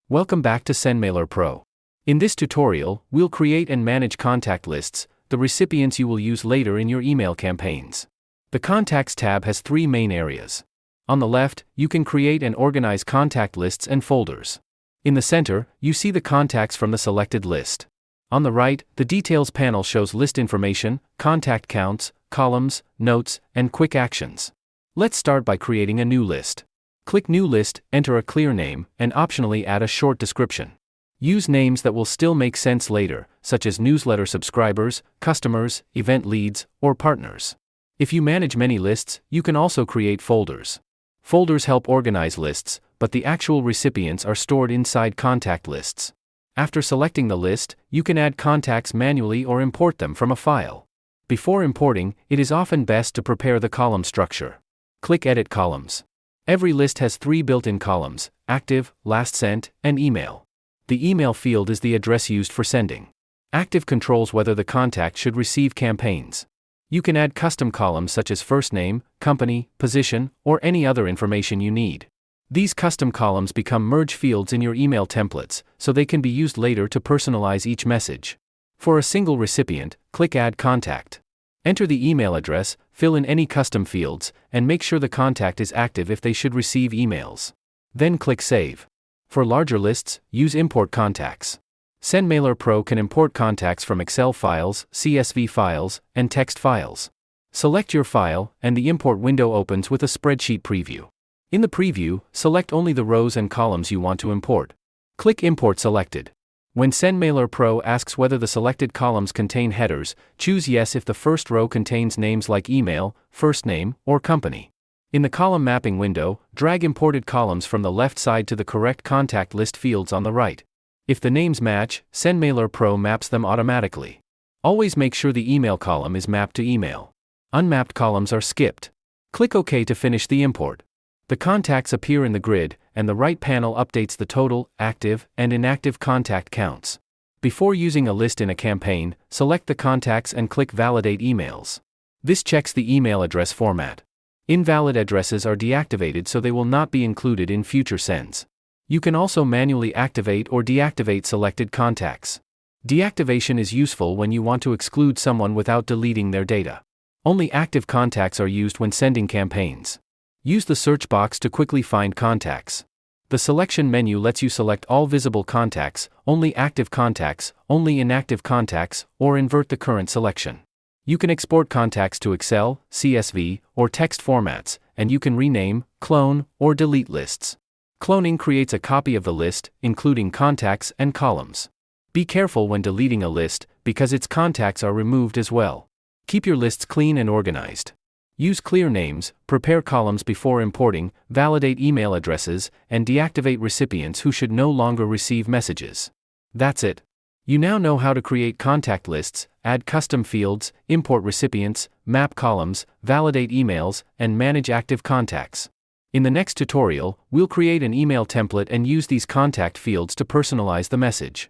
Welcome back to SendMailer Pro. In this tutorial, we'll create and manage contact lists, the recipients you will use later in your email campaigns. The Contacts tab has three main areas. On the left, you can create and organize contact lists and folders. In the center, you see the contacts from the selected list. On the right, the Details panel shows list information, contact counts, columns, notes, and quick actions. Let's start by creating a new list. Click New List, enter a clear name, and optionally add a short description. Use names that will still make sense later, such as newsletter subscribers, customers, event leads, or partners. If you manage many lists, you can also create folders. Folders help organize lists, but the actual recipients are stored inside contact lists. After selecting the list, you can add contacts manually or import them from a file. Before importing, it is often best to prepare the column structure. Click Edit Columns. Every list has three built-in columns: active, last sent, and email. The email field is the address used for sending. Active controls whether the contact should receive campaigns. You can add custom columns such as first name, company, position, or any other information you need. These custom columns become merge fields in your email templates, so they can be used later to personalize each message. For a single recipient, click Add Contact. Enter the email address, fill in any custom fields, and make sure the contact is active if they should receive emails. Then click Save. For larger lists, use Import Contacts. SendMailer Pro can import contacts from Excel files, CSV files, and text files. Select your file, and the import window opens with a spreadsheet preview. In the preview, select only the rows and columns you want to import. Click Import Selected. When SendMailer Pro asks whether the selected columns contain headers, choose Yes if the first row contains names like email, first name, or company. In the column mapping window, drag imported columns from the left side to the correct contact list fields on the right. If the names match, SendMailer Pro maps them automatically. Always make sure the email column is mapped to email. Unmapped columns are skipped. Click OK to finish the import. The contacts appear in the grid, and the right panel updates the total, active, and inactive contact counts. Before using a list in a campaign, select the contacts and click Validate Emails. This checks the email address format. Invalid addresses are deactivated so they will not be included in future sends. You can also manually activate or deactivate selected contacts. Deactivation is useful when you want to exclude someone without deleting their data. Only active contacts are used when sending campaigns. Use the search box to quickly find contacts. The selection menu lets you select all visible contacts, only active contacts, only inactive contacts, or invert the current selection. You can export contacts to Excel, CSV, or text formats, and you can rename, clone, or delete lists. Cloning creates a copy of the list, including contacts and columns. Be careful when deleting a list, because its contacts are removed as well. Keep your lists clean and organized. Use clear names, prepare columns before importing, validate email addresses, and deactivate recipients who should no longer receive messages. That's it. You now know how to create contact lists, add custom fields, import recipients, map columns, validate emails, and manage active contacts. In the next tutorial, we'll create an email template and use these contact fields to personalize the message.